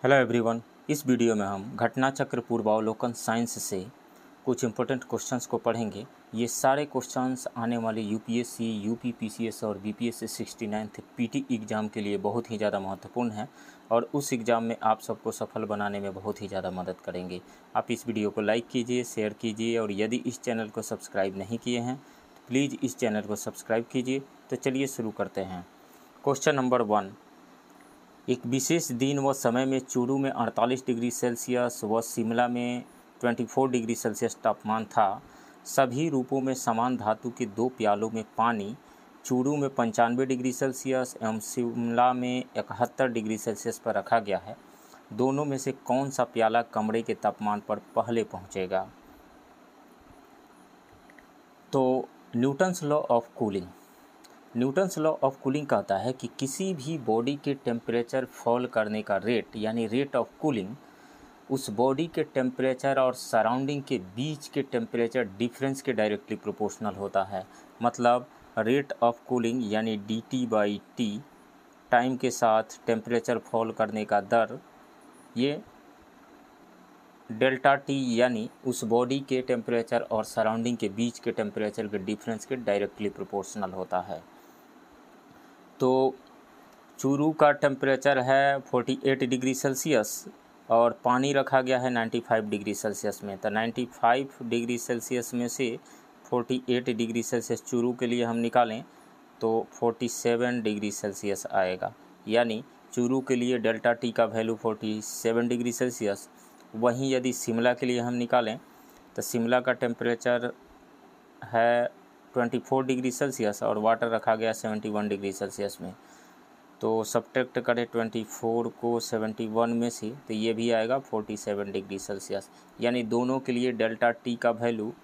Hello everyone. इस video में हम घटना चक्र पूर्वावलोकन साइंस से कुछ इम्पोर्टेंट क्वेश्चंस को पढ़ेंगे। ये सारे क्वेश्चंस आने वाले यूपीएससी, यूपीपीसीएस और बीपीएससी 69th पीटी एग्ज़ाम के लिए बहुत ही ज़्यादा महत्वपूर्ण है और उस एग्ज़ाम में आप सबको सफल बनाने में बहुत ही ज़्यादा मदद करेंगे। आप इस वीडियो को लाइक कीजिए, शेयर कीजिए और यदि इस चैनल को सब्सक्राइब नहीं किए हैं तो प्लीज़ इस चैनल को सब्सक्राइब कीजिए। तो चलिए शुरू करते हैं। Question number 1। एक विशेष दिन व समय में चूरू में 48 डिग्री सेल्सियस व शिमला में 24 डिग्री सेल्सियस तापमान था। सभी रूपों में समान धातु के 2 प्यालों में पानी चूरू में 95 डिग्री सेल्सियस एवं शिमला में 71 डिग्री सेल्सियस पर रखा गया है। दोनों में से कौन सा प्याला कमरे के तापमान पर पहले पहुंचेगा? तो न्यूटन्स लॉ ऑफ कूलिंग कहता है कि किसी भी बॉडी के टेम्परेचर फॉल करने का रेट यानी रेट ऑफ कूलिंग उस बॉडी के टेम्परेचर और सराउंडिंग के बीच के टेम्परेचर डिफरेंस के डायरेक्टली प्रोपोर्शनल होता है। मतलब रेट ऑफ कूलिंग यानी dt/T टाइम के साथ टेम्परेचर फॉल करने का दर, ये डेल्टा टी यानी उस बॉडी के टेम्परेचर और सराउंडिंग के बीच के टेम्परेचर के डिफरेंस के डायरेक्टली प्रोपोर्शनल होता है। तो चूरू का टेम्परेचर है 48 डिग्री सेल्सियस और पानी रखा गया है 95 डिग्री सेल्सियस में। तो 95 डिग्री सेल्सियस में से 48 डिग्री सेल्सियस चूरू के लिए हम निकालें तो 47 डिग्री सेल्सियस आएगा। यानी चूरू के लिए डेल्टा टी का वैल्यू 47 डिग्री सेल्सियस। वहीं यदि शिमला के लिए हम निकालें तो शिमला का टेम्परेचर है 24 डिग्री सेल्सियस और वाटर रखा गया 71 डिग्री सेल्सियस में। तो सब्ट्रैक्ट करें 24 को 71 में से तो ये भी आएगा 47 डिग्री सेल्सियस। यानी दोनों के लिए डेल्टा टी का वैल्यू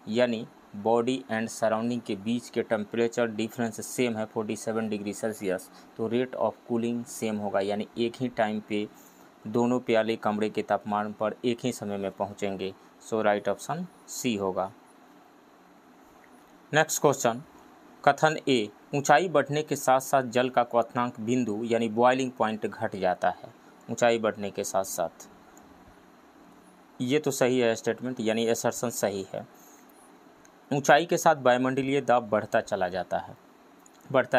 यानी बॉडी एंड सराउंडिंग के बीच के टेम्परेचर डिफरेंस सेम है 47 डिग्री सेल्सियस। तो रेट ऑफ कूलिंग सेम होगा यानी एक ही टाइम पे दोनों प्याले कमरे के तापमान पर एक ही समय में पहुँचेंगे। सो राइट ऑप्शन सी होगा। नेक्स्ट क्वेश्चन, कथन ए, ऊंचाई बढ़ने के साथ साथ जल का क्वथनांक बिंदु यानी बॉइलिंग पॉइंट घट जाता है। ऊंचाई बढ़ने के साथ साथ, ये तो सही है स्टेटमेंट यानी असर्शन सही है। ऊंचाई के साथ वायुमंडलीय दाब बढ़ता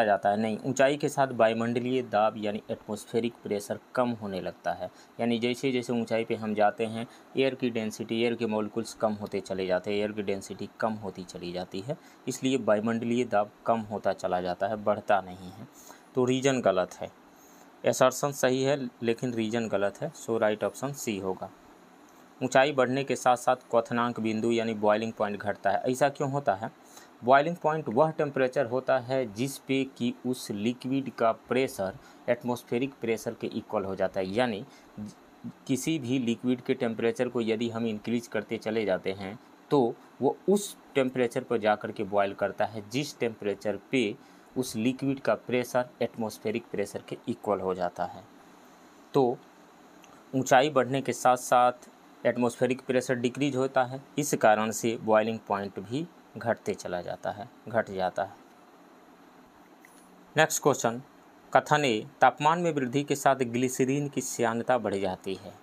जाता है नहीं, ऊंचाई के साथ वायुमंडलीय दाब यानी एटमॉस्फेरिक प्रेशर कम होने लगता है। यानी जैसे जैसे ऊंचाई पे हम जाते हैं एयर की डेंसिटी, एयर के मॉलिक्यूल्स कम होते चले जाते हैं, एयर की डेंसिटी कम होती चली जाती है, इसलिए वायुमंडलीय दाब कम होता चला जाता है, बढ़ता नहीं है। तो रीजन गलत है, असर्शन सही है लेकिन रीजन गलत है। सो राइट ऑप्शन सी होगा। ऊंचाई बढ़ने के साथ साथ क्वथनांक बिंदु यानी बॉइलिंग पॉइंट घटता है। ऐसा क्यों होता है? बॉइलिंग पॉइंट वह टेम्परेचर होता है जिस पे कि उस लिक्विड का प्रेशर एटमॉस्फेरिक प्रेशर के इक्वल हो जाता है। यानी किसी भी लिक्विड के टेम्परेचर को यदि हम इंक्रीज करते चले जाते हैं तो वो उस टेम्परेचर पर जा कर के बॉयल करता है जिस टेम्परेचर पे उस लिक्विड का प्रेशर एटमॉस्फेरिक प्रेशर के इक्वल हो जाता है। तो ऊंचाई बढ़ने के साथ साथ एटमॉस्फेरिक प्रेशर डिक्रीज होता है, इस कारण से बॉइलिंग पॉइंट भी घट जाता है। नेक्स्ट क्वेश्चन, कथन ए, तापमान में वृद्धि के साथ ग्लिसरीन की श्यानता बढ़ जाती है।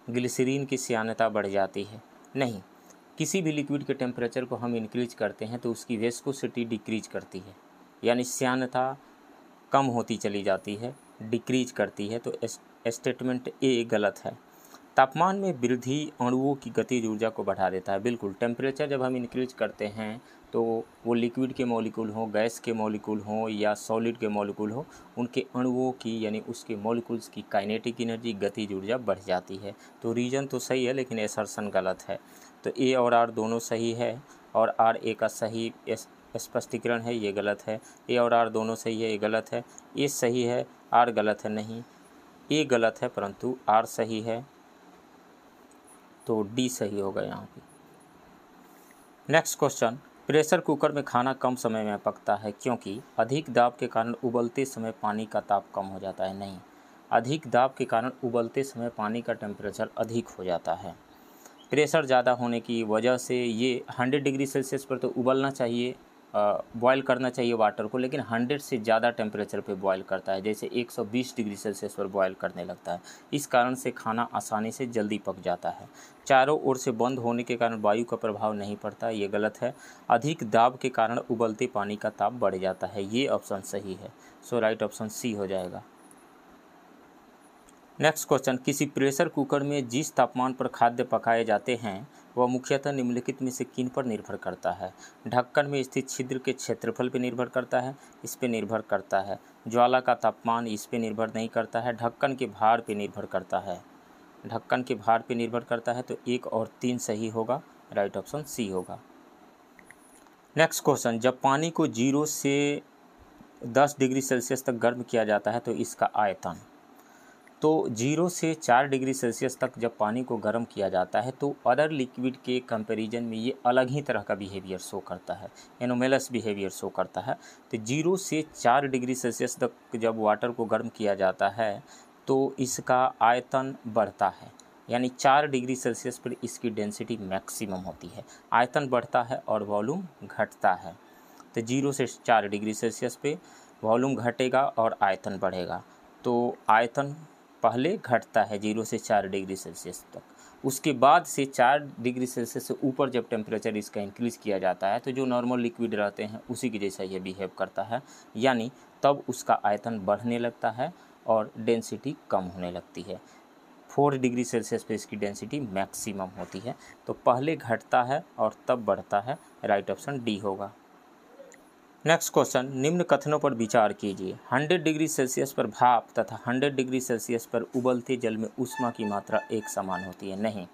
ग्लिसरीन की श्यानता बढ़ जाती है नहीं, किसी भी लिक्विड के टेम्परेचर को हम इंक्रीज करते हैं तो उसकी विस्कोसिटी डिक्रीज करती है यानी श्यानता कम होती चली जाती है, डिक्रीज करती है। तो स्टेटमेंट ए गलत है। तापमान में वृद्धि अणुओं की गतिज ऊर्जा को बढ़ा देता है। बिल्कुल, टेम्परेचर जब हम इंक्रीज करते हैं तो वो लिक्विड के मॉलिक्यूल हों, गैस के मॉलिक्यूल हों या सॉलिड के मॉलिक्यूल हों, उनके अणुओं की यानी उसके मॉलिक्यूल्स की काइनेटिक एनर्जी गतिज ऊर्जा बढ़ जाती है। तो रीजन तो सही है लेकिन असर्शन गलत है। तो ए और आर दोनों सही है और आर ए का सही स्पष्टीकरण है, ये गलत है। ए और आर दोनों सही है, ये गलत है। ए सही है, आर गलत है नहीं, ए गलत है परंतु आर सही है, तो डी सही होगा यहाँ पे। नेक्स्ट क्वेश्चन, प्रेशर कुकर में खाना कम समय में पकता है क्योंकि अधिक दाब के कारण उबलते समय पानी का ताप कम हो जाता है। नहीं, अधिक दाब के कारण उबलते समय पानी का टेम्परेचर अधिक हो जाता है। प्रेशर ज़्यादा होने की वजह से ये 100 डिग्री सेल्सियस पर तो उबलना चाहिए बॉयल करना चाहिए वाटर को, लेकिन 100 से ज़्यादा टेम्परेचर पे बॉयल करता है, जैसे 120 डिग्री सेल्सियस पर बॉयल करने लगता है। इस कारण से खाना आसानी से जल्दी पक जाता है। चारों ओर से बंद होने के कारण वायु का प्रभाव नहीं पड़ता, ये गलत है। अधिक दाब के कारण उबलते पानी का ताप बढ़ जाता है, ये ऑप्शन सही है। सो राइट ऑप्शन सी हो जाएगा। नेक्स्ट क्वेश्चन, किसी प्रेशर कुकर में जिस तापमान पर खाद्य पकाए जाते हैं वह मुख्यतः निम्नलिखित में से किन पर निर्भर करता है? ढक्कन में स्थित छिद्र के क्षेत्रफल पर निर्भर करता है, इस पर निर्भर करता है। ज्वाला का तापमान इस पर निर्भर नहीं करता है। ढक्कन के भार पर निर्भर करता है, ढक्कन के भार पर निर्भर करता है। तो 1 और 3 सही होगा, राइट ऑप्शन सी होगा। नेक्स्ट क्वेश्चन, जब पानी को 0 से 10 डिग्री सेल्सियस तक गर्म किया जाता है तो इसका आयतन, तो 0 से 4 डिग्री सेल्सियस तक जब पानी को गर्म किया जाता है तो अदर लिक्विड के कंपैरिजन में ये अलग ही तरह का बिहेवियर शो करता है, एनोमेलस बिहेवियर शो करता है। तो 0 से 4 डिग्री सेल्सियस तक जब वाटर को गर्म किया जाता है तो इसका आयतन बढ़ता है, यानी 4 डिग्री सेल्सियस पर इसकी डेंसिटी मैक्सिमम होती है। आयतन बढ़ता है और वॉल्यूम घटता है। तो 0 से 4 डिग्री सेल्सियस पे वॉल्यूम घटेगा और आयतन बढ़ेगा। तो आयतन पहले घटता है 0 से 4 डिग्री सेल्सियस तक, उसके बाद से 4 डिग्री सेल्सियस से ऊपर जब टेम्परेचर इसका इंक्रीज़ किया जाता है तो जो नॉर्मल लिक्विड रहते हैं उसी के जैसा ये बिहेव करता है, यानी तब उसका आयतन बढ़ने लगता है और डेंसिटी कम होने लगती है। 4 डिग्री सेल्सियस पे इसकी डेंसिटी मैक्सिमम होती है। तो पहले घटता है और तब बढ़ता है, राइट ऑप्शन डी होगा। नेक्स्ट क्वेश्चन, निम्न कथनों पर विचार कीजिए। 100 डिग्री सेल्सियस पर भाप तथा 100 डिग्री सेल्सियस पर उबलते जल में ऊष्मा की मात्रा एक समान होती है। नहीं,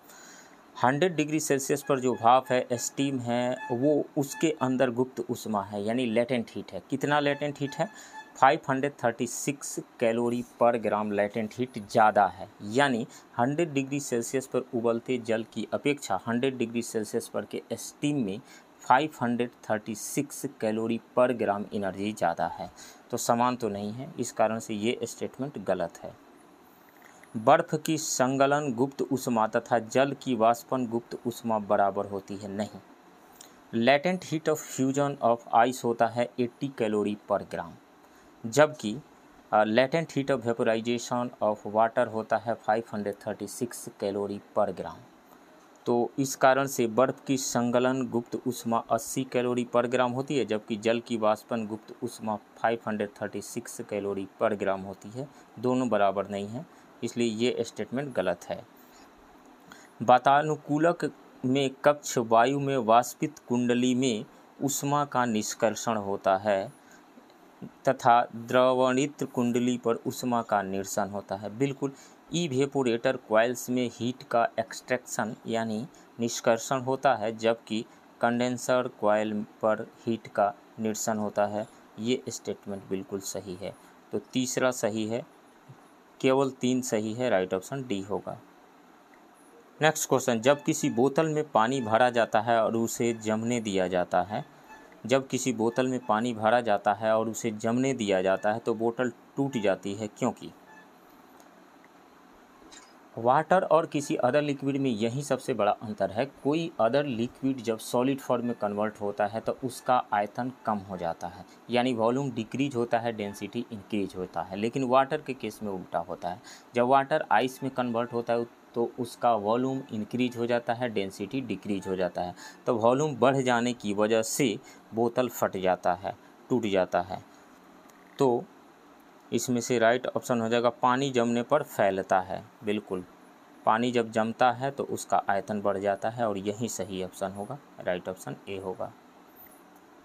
100 डिग्री सेल्सियस पर जो भाप है, स्टीम है, वो उसके अंदर गुप्त ऊष्मा है, यानी लेटेंट हीट है। कितना लेटेंट हीट है? 536 कैलोरी पर ग्राम लेटेंट हीट ज़्यादा है, यानी 100 डिग्री सेल्सियस पर उबलते जल की अपेक्षा 100 डिग्री सेल्सियस पर के स्टीम में 536 कैलोरी पर ग्राम एनर्जी ज़्यादा है। तो समान तो नहीं है, इस कारण से ये स्टेटमेंट गलत है। बर्फ़ की संगलन गुप्त ऊष्मा तथा जल की वाष्पन गुप्त ऊष्मा बराबर होती है। नहीं, latent heat of fusion of ice होता है 80 कैलोरी पर ग्राम, जबकि latent heat of vaporisation of water होता है 536 कैलोरी पर ग्राम। तो इस कारण से बर्फ़ की संगलन गुप्त ऊष्मा 80 कैलोरी पर ग्राम होती है, जबकि जल की वाष्पन गुप्त ऊष्मा 536 कैलोरी पर ग्राम होती है। दोनों बराबर नहीं हैं, इसलिए ये स्टेटमेंट गलत है। वातानुकूलक में कक्ष वायु में वाष्पित कुंडली में ऊष्मा का निष्कर्षण होता है तथा द्रवणित कुंडली पर ऊष्मा का निर्षण होता है। बिल्कुल, इवेपोरेटर कॉइल्स में हीट का एक्सट्रैक्शन यानी निष्कर्षण होता है, जबकि कंडेंसर कॉइल पर हीट का निर्षण होता है। ये स्टेटमेंट बिल्कुल सही है। तो तीसरा सही है, केवल 3 सही है, राइट ऑप्शन डी होगा। नेक्स्ट क्वेश्चन, जब किसी बोतल में पानी भरा जाता है और उसे जमने दिया जाता है, जब किसी बोतल में पानी भरा जाता है और उसे जमने दिया जाता है तो बोतल टूट जाती है, क्योंकि वाटर और किसी अदर लिक्विड में यही सबसे बड़ा अंतर है। कोई अदर लिक्विड जब सॉलिड फॉर्म में कन्वर्ट होता है तो उसका आयतन कम हो जाता है, यानी वॉल्यूम डिक्रीज होता है, डेंसिटी इंक्रीज होता है। लेकिन वाटर के केस में उल्टा होता है। जब वाटर आइस में कन्वर्ट होता है तो उसका वॉल्यूम इंक्रीज हो जाता है, डेंसिटी डिक्रीज हो जाता है। तो वॉल्यूम बढ़ जाने की वजह से बोतल फट जाता है, टूट जाता है। तो इसमें से राइट ऑप्शन हो जाएगा, पानी जमने पर फैलता है। बिल्कुल, पानी जब जमता है तो उसका आयतन बढ़ जाता है और यही सही ऑप्शन होगा, राइट ऑप्शन ए होगा।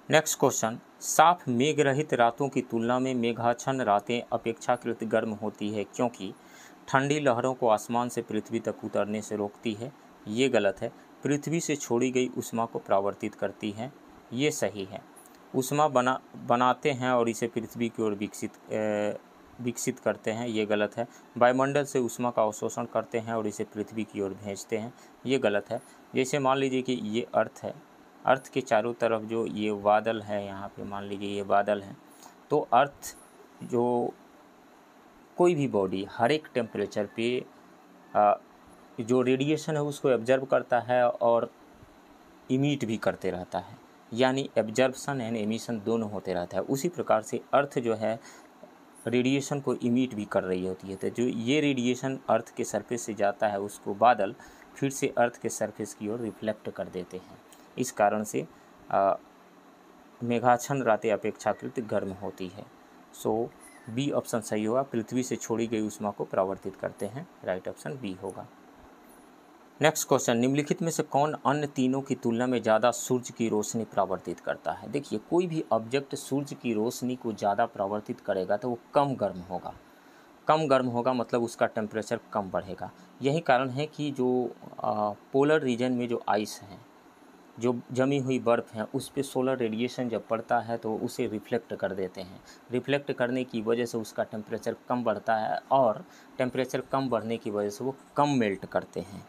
नेक्स्ट क्वेश्चन, साफ मेघ रहित रातों की तुलना में मेघाच्छन्न रातें अपेक्षाकृत गर्म होती है, क्योंकि ठंडी लहरों को आसमान से पृथ्वी तक उतरने से रोकती है। ये गलत है। पृथ्वी से छोड़ी गई ऊष्मा को परावर्तित करती हैं, ये सही है। ऊष्मा बनाते हैं और इसे पृथ्वी की ओर विकसित करते हैं, ये गलत है। वायुमंडल से ऊष्मा का अवशोषण करते हैं और इसे पृथ्वी की ओर भेजते हैं, ये गलत है। जैसे मान लीजिए कि ये अर्थ है, अर्थ के चारों तरफ जो ये बादल है, यहाँ पे मान लीजिए ये बादल है, तो अर्थ जो कोई भी बॉडी हर एक टेम्परेचर पे जो रेडिएशन है उसको ऑब्जर्व करता है और इमिट भी करते रहता है। यानी एब्जर्प्शन एंड एमिशन दोनों होते रहता है। उसी प्रकार से अर्थ जो है रेडिएशन को इमिट भी कर रही होती है। तो जो ये रेडिएशन अर्थ के सरफेस से जाता है उसको बादल फिर से अर्थ के सरफेस की ओर रिफ्लेक्ट कर देते हैं। इस कारण से मेघाच्छन्न रातें अपेक्षाकृत गर्म होती है। सो बी ऑप्शन सही होगा, पृथ्वी से छोड़ी गई ऊष्मा को परावर्तित करते हैं, राइट ऑप्शन बी होगा। नेक्स्ट क्वेश्चन, निम्नलिखित में से कौन अन्य तीनों की तुलना में ज़्यादा सूर्य की रोशनी परावर्तित करता है। देखिए कोई भी ऑब्जेक्ट सूर्य की रोशनी को ज़्यादा परावर्तित करेगा तो वो कम गर्म होगा। कम गर्म होगा मतलब उसका टेम्परेचर कम बढ़ेगा। यही कारण है कि जो पोलर रीजन में जो आइस है, जो जमी हुई बर्फ़ है, उस पे सोलर रेडिएशन जब पड़ता है तो उसे रिफ्लेक्ट कर देते हैं। रिफ्लेक्ट करने की वजह से उसका टेम्परेचर कम बढ़ता है और टेम्परेचर कम बढ़ने की वजह से वो कम मेल्ट करते हैं।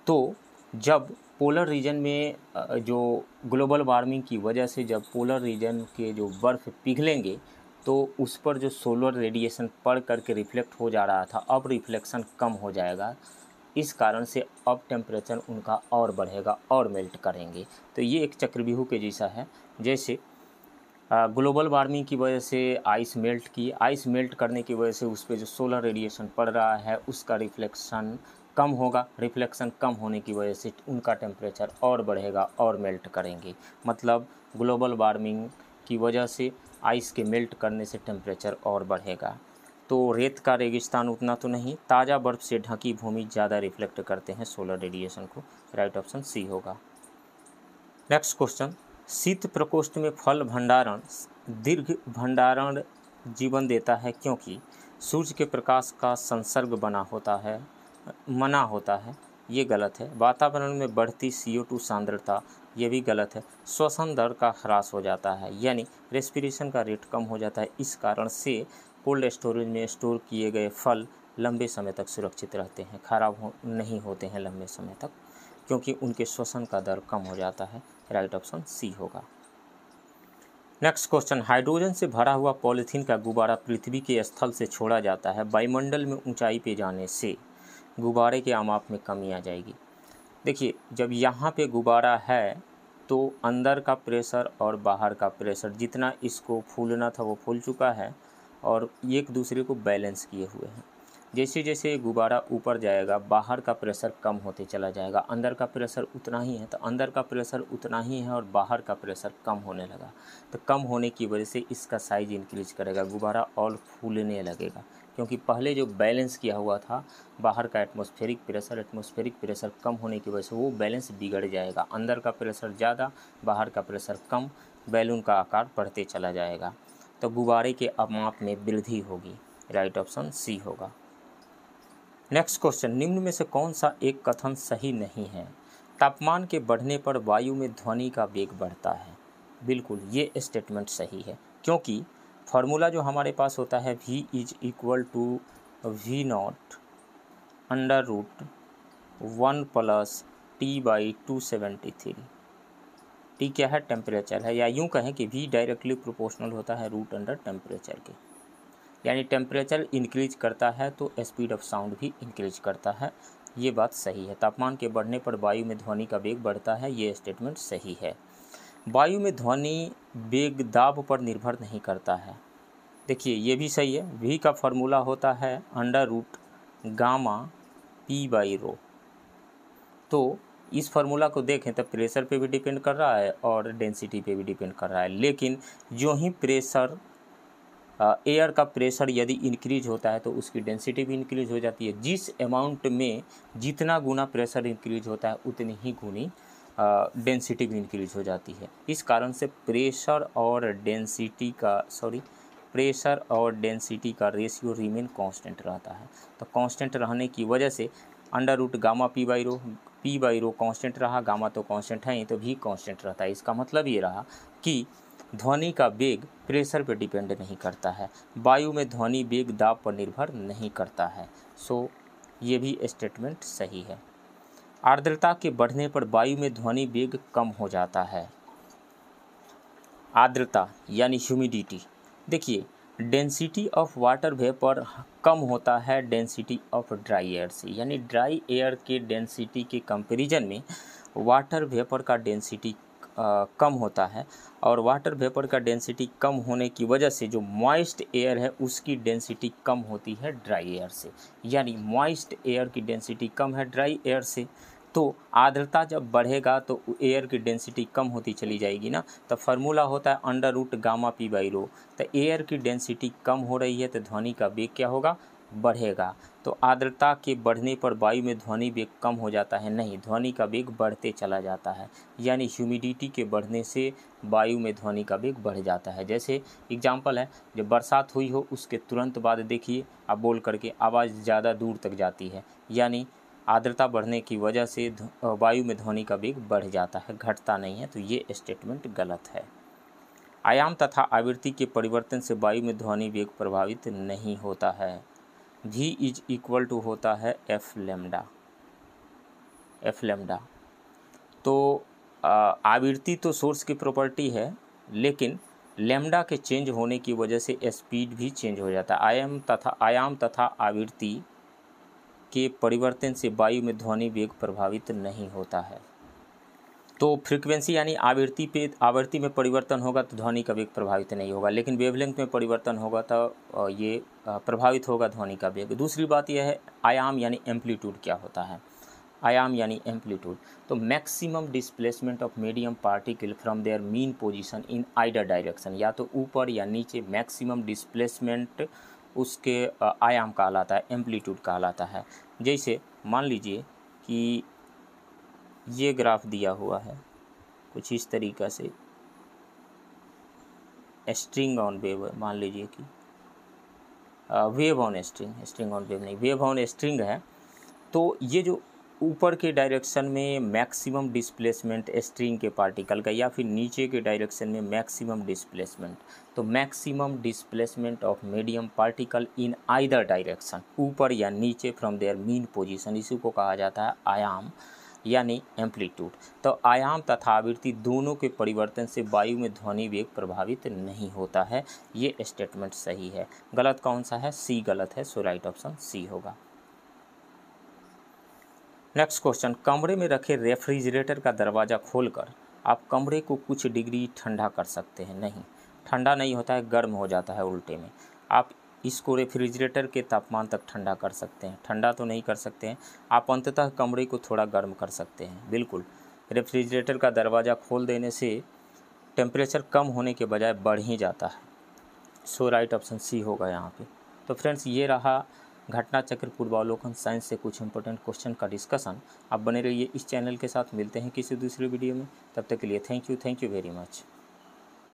तो जब पोलर रीजन में जो ग्लोबल वार्मिंग की वजह से जब पोलर रीजन के जो बर्फ़ पिघलेंगे तो उस पर जो सोलर रेडिएशन पड़ करके रिफ्लेक्ट हो जा रहा था, अब रिफ्लेक्शन कम हो जाएगा। इस कारण से अब टेम्परेचर उनका और बढ़ेगा और मेल्ट करेंगे। तो ये एक चक्रव्यूह के जैसा है। जैसे ग्लोबल वार्मिंग की वजह से आइस मेल्ट की, आइस मेल्ट करने की वजह से उस पर जो सोलर रेडिएशन पड़ रहा है उसका रिफ्लेक्शन कम होगा। रिफ्लेक्शन कम होने की वजह से उनका टेम्परेचर और बढ़ेगा और मेल्ट करेंगे। मतलब ग्लोबल वार्मिंग की वजह से आइस के मेल्ट करने से टेम्परेचर और बढ़ेगा। तो रेत का रेगिस्तान उतना तो नहीं, ताज़ा बर्फ़ से ढकी भूमि ज़्यादा रिफ्लेक्ट करते हैं सोलर रेडिएशन को, राइट ऑप्शन सी होगा। नेक्स्ट क्वेश्चन, शीत प्रकोष्ठ में फल भंडारण दीर्घ भंडारण जीवन देता है क्योंकि सूर्य के प्रकाश का संसर्ग मना होता है, ये गलत है। वातावरण में बढ़ती CO2 सांद्रता, ये भी गलत है। श्वसन दर का ह्रास हो जाता है, यानी रेस्पिरेशन का रेट कम हो जाता है। इस कारण से कोल्ड स्टोरेज में स्टोर किए गए फल लंबे समय तक सुरक्षित रहते हैं, खराब नहीं होते हैं लंबे समय तक, क्योंकि उनके श्वसन का दर कम हो जाता है, राइट ऑप्शन सी होगा। नेक्स्ट क्वेश्चन, हाइड्रोजन से भरा हुआ पॉलीथीन का गुब्बारा पृथ्वी के स्थल से छोड़ा जाता है, वायुमंडल में ऊंचाई पे जाने से गुब्बारे के आमाप में कमी आ जाएगी। देखिए जब यहाँ पे गुब्बारा है तो अंदर का प्रेशर और बाहर का प्रेशर, जितना इसको फूलना था वो फूल चुका है और एक दूसरे को बैलेंस किए हुए हैं। जैसे जैसे गुब्बारा ऊपर जाएगा बाहर का प्रेशर कम होते चला जाएगा, अंदर का प्रेशर उतना ही है तो अंदर का प्रेशर उतना ही है और बाहर का प्रेशर कम होने लगा। तो कम होने की वजह से इसका साइज इंक्रीज करेगा, गुब्बारा और फूलने लगेगा, क्योंकि पहले जो बैलेंस किया हुआ था बाहर का एटमॉस्फेरिक प्रेशर कम होने की वजह से वो बैलेंस बिगड़ जाएगा। अंदर का प्रेशर ज़्यादा, बाहर का प्रेशर कम, बैलून का आकार बढ़ते चला जाएगा, तो गुब्बारे के आमाप में वृद्धि होगी, राइट ऑप्शन सी होगा। नेक्स्ट क्वेश्चन, निम्न में से कौन सा एक कथन सही नहीं है। तापमान के बढ़ने पर वायु में ध्वनि का वेग बढ़ता है। बिल्कुल ये स्टेटमेंट सही है, क्योंकि फार्मूला जो हमारे पास होता है V = V0 √1 + T/273। T क्या है, टेम्परेचर है, या यूँ कहें कि V डायरेक्टली प्रोपोर्शनल होता है √अंडर टेम्परेचर के, यानी टेम्परेचर इंक्रीज करता है तो स्पीड ऑफ साउंड भी इंक्रीज करता है। ये बात सही है। तापमान के बढ़ने पर वायु में ध्वनि का वेग बढ़ता है, ये स्टेटमेंट सही है। वायु में ध्वनि वेग दाब पर निर्भर नहीं करता है। देखिए ये भी सही है। V का फॉर्मूला होता है √γ/P/ρ। तो इस फार्मूला को देखें तो प्रेशर पे भी डिपेंड कर रहा है और डेंसिटी पे भी डिपेंड कर रहा है, लेकिन जो ही प्रेशर एयर का प्रेशर यदि इंक्रीज होता है तो उसकी डेंसिटी भी इंक्रीज हो जाती है। जिस अमाउंट में जितना गुना प्रेशर इंक्रीज होता है उतनी ही गुनी डेंसिटी भी इंक्रीज हो जाती है। इस कारण से प्रेशर और डेंसिटी का रेशियो रिमेन कांस्टेंट रहता है। तो कांस्टेंट रहने की वजह से √γ/P/ρ, P/ρ कांस्टेंट रहा, गामा तो कांस्टेंट है ही, तो भी कांस्टेंट रहता है। इसका मतलब ये रहा कि ध्वनि का वेग प्रेशर पर डिपेंड नहीं करता है, वायु में ध्वनि वेग दाब पर निर्भर नहीं करता है। सो ये भी स्टेटमेंट सही है। आर्द्रता के बढ़ने पर वायु में ध्वनि वेग कम हो जाता है। आर्द्रता यानी ह्यूमिडिटी, देखिए डेंसिटी ऑफ वाटर वेपर कम होता है डेंसिटी ऑफ ड्राई एयर से, यानी ड्राई एयर के डेंसिटी के कंपैरिजन में वाटर वेपर का डेंसिटी कम होता है और वाटर वेपर का डेंसिटी कम होने की वजह से जो मॉइस्ट एयर है उसकी डेंसिटी कम होती है ड्राई एयर से, यानी मॉइस्ट एयर की डेंसिटी कम है ड्राई एयर से। तो आर्द्रता जब बढ़ेगा तो एयर की डेंसिटी कम होती चली जाएगी ना, तो फार्मूला होता है under root gamma P by rho. तो एयर की डेंसिटी कम हो रही है तो ध्वनि का वेग क्या होगा, बढ़ेगा। तो आर्द्रता के बढ़ने पर वायु में ध्वनि वेग कम हो जाता है, नहीं, ध्वनि का वेग बढ़ते चला जाता है, यानी ह्यूमिडिटी के बढ़ने से वायु में ध्वनि का वेग बढ़ जाता है। जैसे एग्जांपल है, जब बरसात हुई हो उसके तुरंत बाद देखिए आप बोल करके आवाज़ ज़्यादा दूर तक जाती है, यानी आर्द्रता बढ़ने की वजह से वायु में ध्वनि का वेग बढ़ जाता है, घटता नहीं है। तो ये स्टेटमेंट गलत है। आयाम तथा आवृत्ति के परिवर्तन से वायु में ध्वनि वेग प्रभावित नहीं होता है। V इज इक्वल टू होता है एफ लेमडा। तो आवृत्ति तो सोर्स की प्रॉपर्टी है, लेकिन लेमडा के चेंज होने की वजह से स्पीड भी चेंज हो जाता है। आयाम तथा आवृत्ति के परिवर्तन से वायु में ध्वनि वेग प्रभावित नहीं होता है। तो फ्रीक्वेंसी यानी आवृत्ति में परिवर्तन होगा तो ध्वनि का वेग प्रभावित नहीं होगा, लेकिन वेवलेंथ में परिवर्तन होगा तो ये प्रभावित होगा ध्वनि का वेग। दूसरी बात यह है आयाम यानी एम्पलीट्यूड क्या होता है। आयाम यानी एम्पलीट्यूड, तो maximum displacement of medium particle from there mean position in आइडर direction, या तो ऊपर या नीचे मैक्सिमम डिस्प्लेसमेंट उसके आयाम कहलाता है, एम्पलीट्यूड कहलाता है। जैसे मान लीजिए कि ये ग्राफ दिया हुआ है कुछ इस तरीक़ा से, स्ट्रिंग ऑन वेव, मान लीजिए कि wave on string on wave नहीं, वेव ऑन स्ट्रिंग है। तो ये जो ऊपर के डायरेक्शन में मैक्सिमम डिस्प्लेसमेंट स्ट्रिंग के पार्टिकल का, या फिर नीचे के डायरेक्शन में मैक्सिमम डिस्प्लेसमेंट, तो maximum displacement of medium particle in either direction, ऊपर या नीचे फ्रॉम देयर मीन पोजीशन, इसी को कहा जाता है आयाम यानी एम्पलीट्यूड। तो आयाम तथा आवृत्ति दोनों के परिवर्तन से वायु में ध्वनि वेग प्रभावित नहीं होता है। ये स्टेटमेंट सही है। गलत कौन सा है, सी गलत है, सो राइट ऑप्शन सी होगा। नेक्स्ट क्वेश्चन, कमरे में रखे रेफ्रिजरेटर का दरवाज़ा खोलकर आप कमरे को कुछ डिग्री ठंडा कर सकते हैं। नहीं, ठंडा नहीं होता है, गर्म हो जाता है उल्टे में। आप इसको रेफ्रिजरेटर के तापमान तक ठंडा कर सकते हैं, ठंडा तो नहीं कर सकते हैं, आप अंततः कमरे को थोड़ा गर्म कर सकते हैं। बिल्कुल, रेफ्रिजरेटर का दरवाज़ा खोल देने से टेम्परेचर कम होने के बजाय बढ़ ही जाता है। सो राइट ऑप्शन सी होगा यहाँ पे। तो फ्रेंड्स, ये रहा घटना चक्र पूर्वावलोकन साइंस से कुछ इंपॉर्टेंट क्वेश्चन का डिस्कशन। आप बने रहिए इस चैनल के साथ, मिलते हैं किसी दूसरे वीडियो में। तब तक के लिए थैंक यू वेरी मच।